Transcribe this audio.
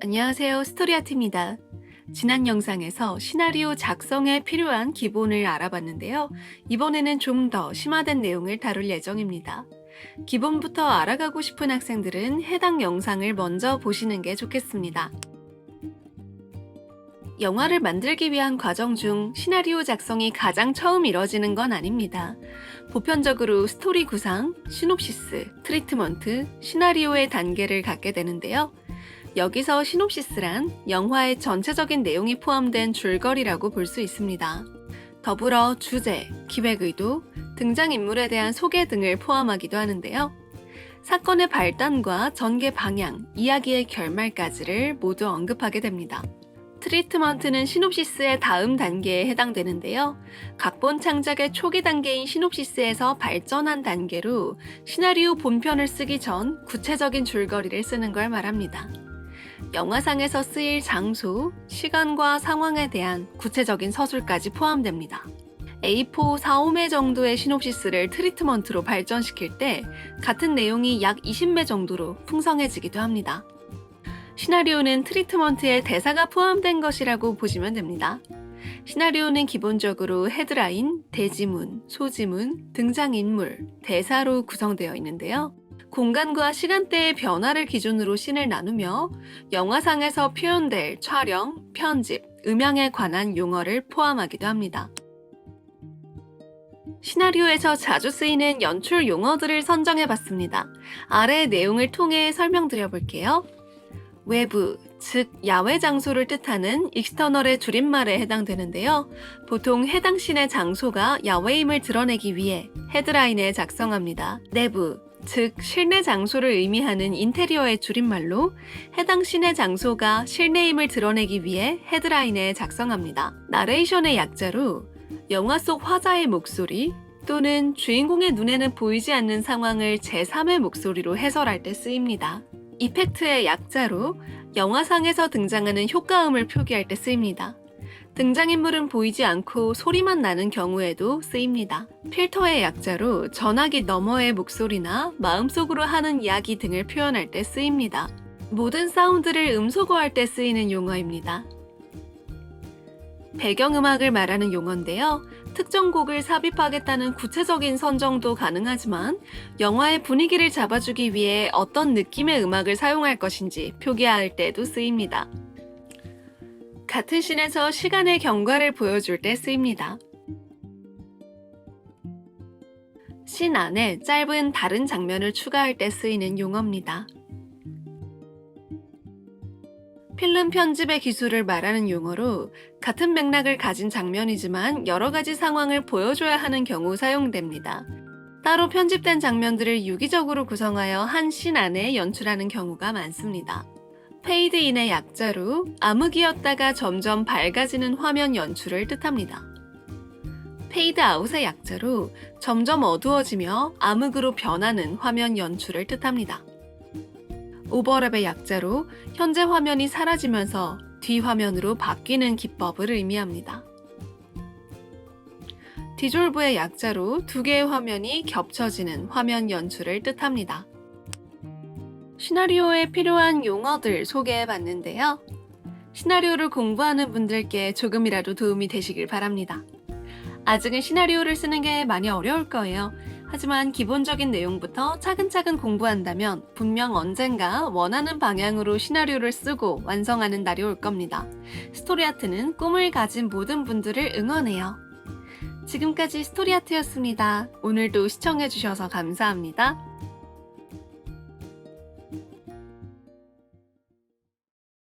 안녕하세요. 스토리아트입니다. 지난 영상에서 시나리오 작성에 필요한 기본을 알아봤는데요. 이번에는 좀 더 심화된 내용을 다룰 예정입니다. 기본부터 알아가고 싶은 학생들은 해당 영상을 먼저 보시는 게 좋겠습니다. 영화를 만들기 위한 과정 중 시나리오 작성이 가장 처음 이뤄지는 건 아닙니다. 보편적으로 스토리 구상, 시놉시스, 트리트먼트, 시나리오의 단계를 갖게 되는데요. 여기서 시놉시스란 영화의 전체적인 내용이 포함된 줄거리라고 볼 수 있습니다. 더불어 주제, 기획 의도, 등장인물에 대한 소개 등을 포함하기도 하는데요. 사건의 발단과 전개 방향, 이야기의 결말까지를 모두 언급하게 됩니다. 트리트먼트는 시놉시스의 다음 단계에 해당되는데요. 각본 창작의 초기 단계인 시놉시스에서 발전한 단계로 시나리오 본편을 쓰기 전 구체적인 줄거리를 쓰는 걸 말합니다. 영화상에서 쓰일 장소, 시간과 상황에 대한 구체적인 서술까지 포함됩니다. A4 4-5매 정도의 시놉시스를 트리트먼트로 발전시킬 때 같은 내용이 약 20매 정도로 풍성해지기도 합니다. 시나리오는 트리트먼트에 대사가 포함된 것이라고 보시면 됩니다. 시나리오는 기본적으로 헤드라인, 대지문, 소지문, 등장인물, 대사로 구성되어 있는데요. 공간과 시간대의 변화를 기준으로 씬을 나누며 영화상에서 표현될 촬영, 편집, 음향에 관한 용어를 포함하기도 합니다. 시나리오에서 자주 쓰이는 연출 용어들을 선정해봤습니다. 아래 내용을 통해 설명드려 볼게요. 외부, 즉 야외 장소를 뜻하는 익스터널의 줄임말에 해당되는데요. 보통 해당 씬의 장소가 야외임을 드러내기 위해 헤드라인에 작성합니다. 내부, 즉 실내 장소를 의미하는 인테리어의 줄임말로 해당 씬의 장소가 실내임을 드러내기 위해 헤드라인에 작성합니다. 나레이션의 약자로 영화 속 화자의 목소리 또는 주인공의 눈에는 보이지 않는 상황을 제3의 목소리로 해설할 때 쓰입니다. 이펙트의 약자로 영화상에서 등장하는 효과음을 표기할 때 쓰입니다. 등장인물은 보이지 않고 소리만 나는 경우에도 쓰입니다. 필터의 약자로 전화기 너머의 목소리나 마음속으로 하는 이야기 등을 표현할 때 쓰입니다. 모든 사운드를 음소거할 때 쓰이는 용어입니다. 배경음악을 말하는 용어인데요. 특정 곡을 삽입하겠다는 구체적인 선정도 가능하지만 영화의 분위기를 잡아주기 위해 어떤 느낌의 음악을 사용할 것인지 표기할 때도 쓰입니다. 같은 씬에서 시간의 경과를 보여줄 때 쓰입니다. 씬 안에 짧은 다른 장면을 추가할 때 쓰이는 용어입니다. 필름 편집의 기술을 말하는 용어로 같은 맥락을 가진 장면이지만 여러 가지 상황을 보여줘야 하는 경우 사용됩니다. 따로 편집된 장면들을 유기적으로 구성하여 한 씬 안에 연출하는 경우가 많습니다. 페이드인의 약자로 암흑이었다가 점점 밝아지는 화면 연출을 뜻합니다. 페이드아웃의 약자로 점점 어두워지며 암흑으로 변하는 화면 연출을 뜻합니다. 오버랩의 약자로 현재 화면이 사라지면서 뒤 화면으로 바뀌는 기법을 의미합니다. 디졸브의 약자로 두 개의 화면이 겹쳐지는 화면 연출을 뜻합니다. 시나리오에 필요한 용어들 소개해봤는데요. 시나리오를 공부하는 분들께 조금이라도 도움이 되시길 바랍니다. 아직은 시나리오를 쓰는 게 많이 어려울 거예요. 하지만 기본적인 내용부터 차근차근 공부한다면 분명 언젠가 원하는 방향으로 시나리오를 쓰고 완성하는 날이 올 겁니다. 스토리아트는 꿈을 가진 모든 분들을 응원해요. 지금까지 스토리아트였습니다. 오늘도 시청해주셔서 감사합니다.